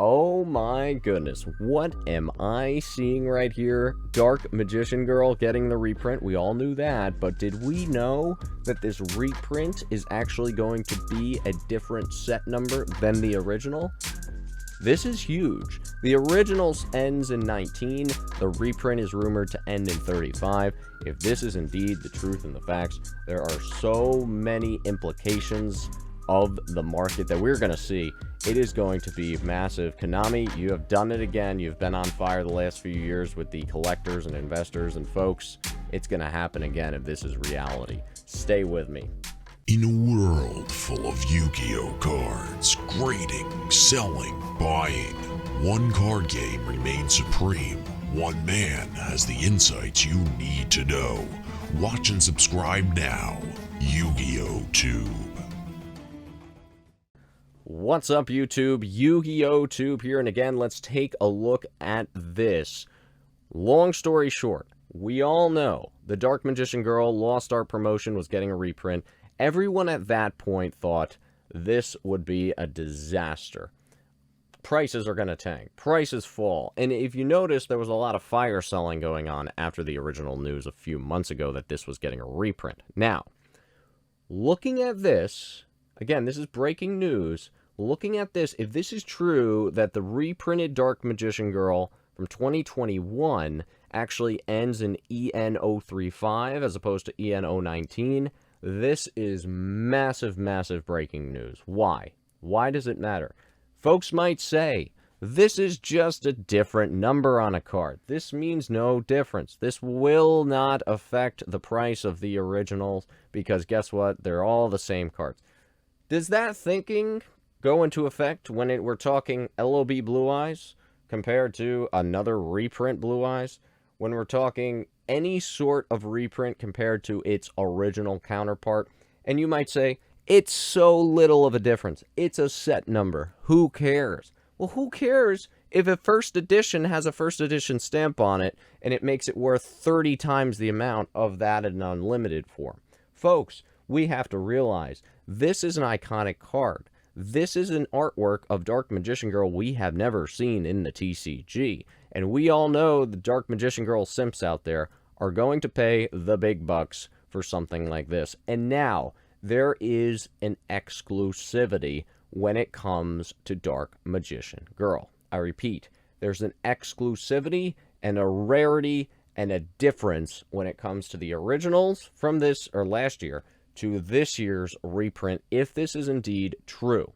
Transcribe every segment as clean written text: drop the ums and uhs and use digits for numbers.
Oh my goodness, what am I seeing right here? Dark Magician Girl getting the reprint. We all knew that, but did we know that this reprint is actually going to be a different set number than the original? This is huge. The original ends in 19, the reprint is rumored to end in 35. If this is indeed the truth and the facts, there are so many implications of the market that we're going to see. It is going to be massive. Konami, you have done it again. You've been on fire the last few years with the collectors and investors and folks. It's going to happen again if this is reality. Stay with me. In a world full of Yu-Gi-Oh cards, grading, selling, buying, one card game remains supreme. One man has the insights you need to know. Watch and subscribe now. YugiohTube. What's up, YouTube? YugiohTube here, and again, let's take a look at this. Long story short, we all know the Dark Magician Girl Lost Art promotion was getting a reprint. Everyone at that point thought this would be a disaster. Prices are going to tank. Prices fall. And if you notice, there was a lot of fire selling going on after the original news a few months ago that this was getting a reprint. Now, looking at this, again, this is breaking news. Looking at this, if this is true, that the reprinted Dark Magician Girl from 2021 actually ends in EN035 as opposed to EN019, this is massive, massive breaking news. Why? Why does it matter? Folks might say, this is just a different number on a card. This means no difference. This will not affect the price of the originals because guess what? They're all the same cards. Does that thinking go into effect when we're talking LOB Blue Eyes compared to another reprint Blue Eyes? When we're talking any sort of reprint compared to its original counterpart? And you might say, it's so little of a difference. It's a set number. Who cares? Well, who cares if a first edition has a first edition stamp on it and it makes it worth 30 times the amount of that in unlimited form? Folks, we have to realize this is an iconic card. This is an artwork of Dark Magician Girl we have never seen in the TCG. And we all know the Dark Magician Girl simps out there are going to pay the big bucks for something like this. And now, there is an exclusivity when it comes to Dark Magician Girl. I repeat, there's an exclusivity and a rarity and a difference when it comes to the originals from this, or last year, to this year's reprint, if this is indeed true.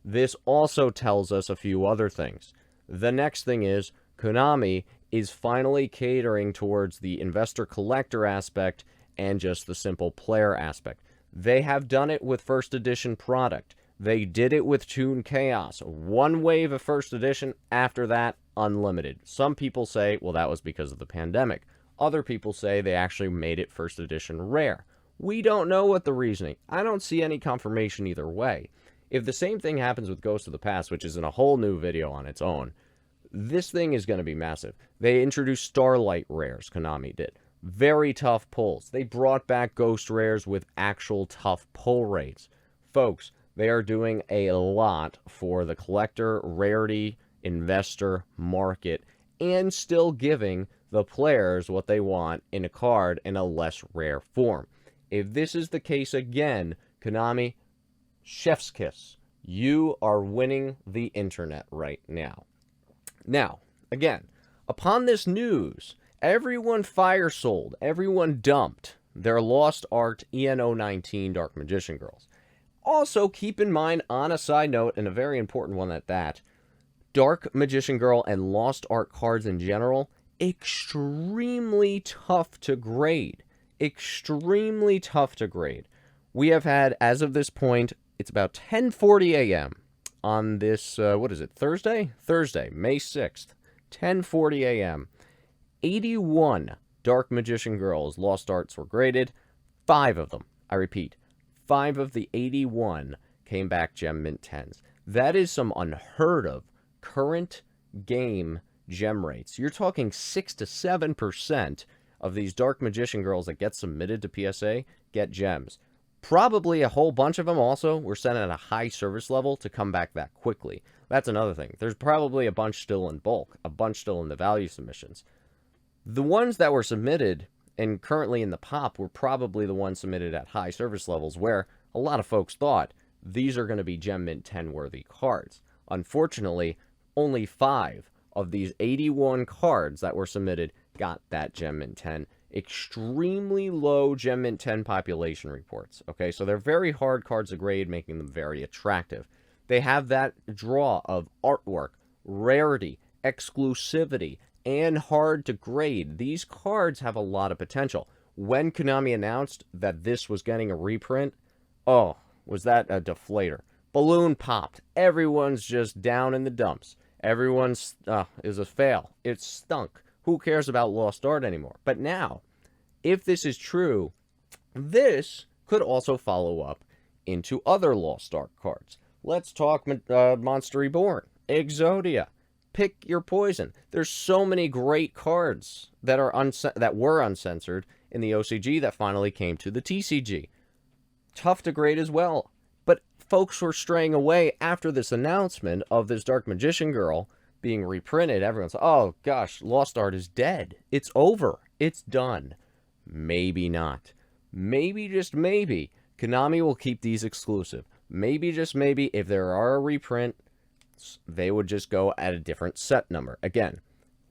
This also tells us a few other things. The next thing is, Konami is finally catering towards the investor-collector aspect and just the simple player aspect. They have done it with first edition product. They did it with Toon Chaos. One wave of first edition, after that, unlimited. Some people say, well, that was because of the pandemic. Other people say they actually made it first edition rare. We don't know what the reasoning. I don't see any confirmation either way. If the same thing happens with Ghost of the Past, which is in a whole new video on its own, this thing is going to be massive. They introduced Starlight rares, Konami did. Very tough pulls. They brought back Ghost rares with actual tough pull rates. Folks, they are doing a lot for the collector, rarity, investor market, and still giving the players what they want in a card in a less rare form. If this is the case again, Konami, chef's kiss. You are winning the internet right now. Now, again, upon this news, everyone fire sold, everyone dumped their Lost Art EN019 Dark Magician Girls. Also, keep in mind, on a side note, and a very important one at that, Dark Magician Girl and Lost Art cards in general, extremely tough to grade. Extremely tough to grade. We have had, as of this point, it's about 10:40 a.m. on this, what is it, Thursday? Thursday, May 6th, 10:40 a.m. 81 Dark Magician Girls Lost Arts were graded. 5 of them, I repeat, 5 of the 81 came back Gem Mint 10s. That is some unheard of current game gem rates. You're talking 6 to 7% of these Dark Magician Girls that get submitted to PSA get gems. Probably a whole bunch of them also were sent at a high service level to come back that quickly. That's another thing. There's probably a bunch still in bulk, a bunch still in the value submissions. The ones that were submitted and currently in the pop were probably the ones submitted at high service levels where a lot of folks thought these are going to be Gem Mint 10 worthy cards. Unfortunately, only 5 of these 81 cards that were submitted got that Gem Mint 10. Extremely low Gem Mint 10 population reports. Okay, so they're very hard cards to grade, making them very attractive. They have that draw of artwork, rarity, exclusivity, and hard to grade. These cards have a lot of potential. When Konami announced that this was getting a reprint, oh, was that a deflator? Balloon popped. Everyone's just down in the dumps. Everyone's, is a fail. It stunk. Who cares about Lost Art anymore? But now, if this is true, this could also follow up into other Lost Art cards. Let's talk Monster Reborn, Exodia. Pick your poison. There's so many great cards that are that were uncensored in the OCG that finally came to the TCG. Tough to grade as well. But folks were straying away after this announcement of this Dark Magician Girl being reprinted. Everyone's, oh gosh, Lost Art is dead. It's over. It's done. Maybe not. Maybe, just maybe, Konami will keep these exclusive. Maybe, just maybe, if there are a reprint, they would just go at a different set number. Again,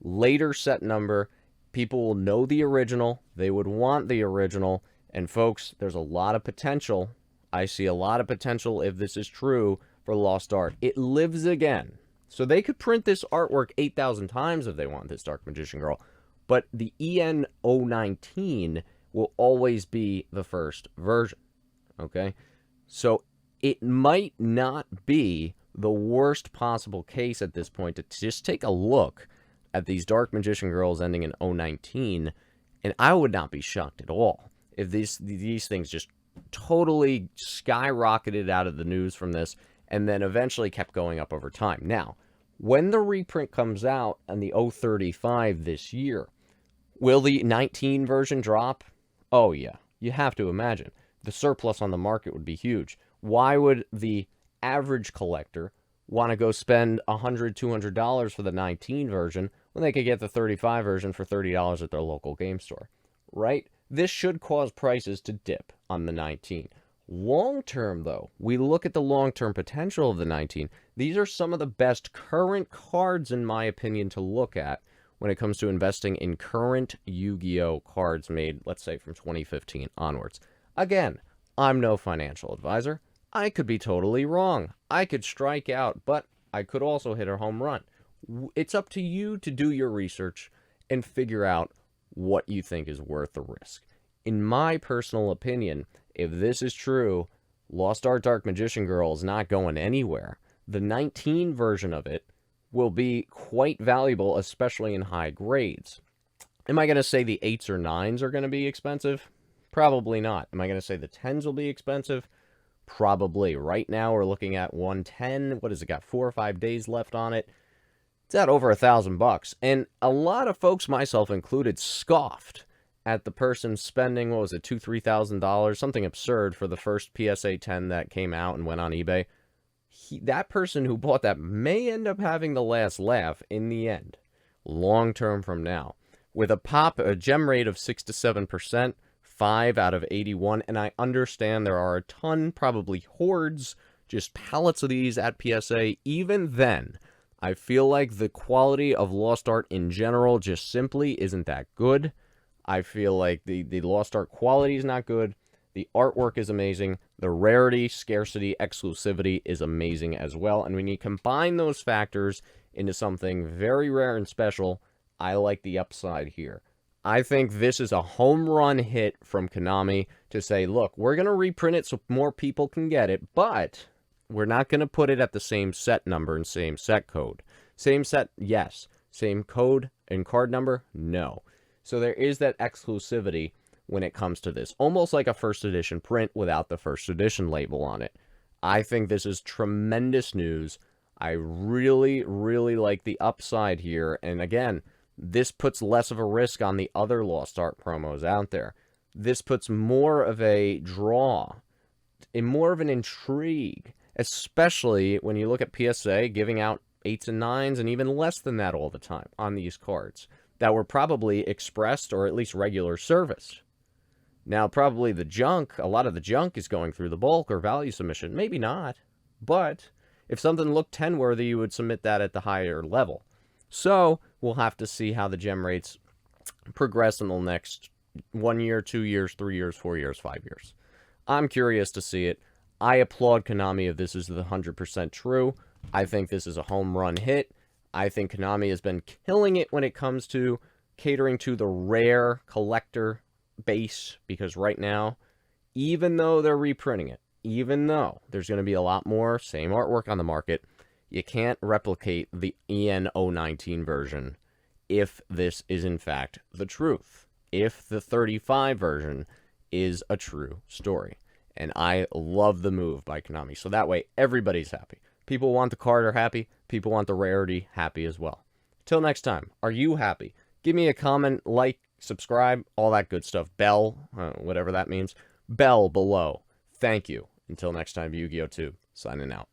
later set number, people will know the original. They would want the original. And folks, there's a lot of potential. I see a lot of potential if this is true for Lost Art. It lives again. So they could print this artwork 8,000 times if they want, this Dark Magician Girl. But the EN019 will always be the first version. Okay? So it might not be the worst possible case at this point to just take a look at these Dark Magician Girls ending in 019. And I would not be shocked at all if these things just totally skyrocketed out of the news from this and then eventually kept going up over time. Now, when the reprint comes out on the 035 this year, will the 19 version drop? Oh yeah, you have to imagine. The surplus on the market would be huge. Why would the average collector want to go spend $100, $200 for the 19 version when they could get the 35 version for $30 at their local game store? Right? This should cause prices to dip on the 19. Long term, though, we look at the long-term potential of the 19. These are some of the best current cards, in my opinion, to look at when it comes to investing in current Yu-Gi-Oh cards made, let's say, from 2015 onwards. Again, I'm no financial advisor. I could be totally wrong. I could strike out, but I could also hit a home run. It's up to you to do your research and figure out what you think is worth the risk. In my personal opinion, if this is true, Lost Art Dark Magician Girl is not going anywhere. The 19 version of it will be quite valuable, especially in high grades. Am I going to say the 8s or 9s are going to be expensive? Probably not. Am I going to say the 10s will be expensive? Probably. Right now we're looking at 110. What has it got? 4 or 5 days left on it. It's at over $1,000. And a lot of folks, myself included, scoffed at the person spending, what was it, $2,000, $3,000, something absurd for the first PSA 10 that came out and went on eBay. That person who bought that may end up having the last laugh in the end, long term from now. With a gem rate of 6 to 7%, 5 out of 81, and I understand there are a ton, probably hordes, just pallets of these at PSA. Even then, I feel like the quality of Lost Art in general just simply isn't that good. I feel like the Lost Art quality is not good. The artwork is amazing. The rarity, scarcity, exclusivity is amazing as well. And when you combine those factors into something very rare and special, I like the upside here. I think this is a home run hit from Konami to say, look, we're going to reprint it so more people can get it, but we're not going to put it at the same set number and same set code. Same set, yes. Same code and card number, no. So there is that exclusivity when it comes to this. Almost like a first edition print without the first edition label on it. I think this is tremendous news. I really, really like the upside here. And again, this puts less of a risk on the other Lost Art promos out there. This puts more of a draw more of an intrigue, especially when you look at PSA giving out 8s and 9s and even less than that all the time on these cards that were probably expressed or at least regular service. Now, probably the junk, a lot of the junk is going through the bulk or value submission. Maybe not, but if something looked 10-worthy, you would submit that at the higher level. So we'll have to see how the gem rates progress in the next 1 year, 2 years, 3 years, 4 years, 5 years. I'm curious to see it. I applaud Konami if this is the 100% true. I think this is a home run hit. I think Konami has been killing it when it comes to catering to the rare collector base, because right now, even though they're reprinting it, even though there's going to be a lot more same artwork on the market, you can't replicate the EN019 version if this is in fact the truth, if the 35 version is a true story. And I love the move by Konami, so that way everybody's happy. People want the card are happy, people want the rarity happy as well. Till next time, are you happy? Give me a comment, like, subscribe, all that good stuff. Bell, whatever that means. Bell below. Thank you. Until next time, YugiohTube, signing out.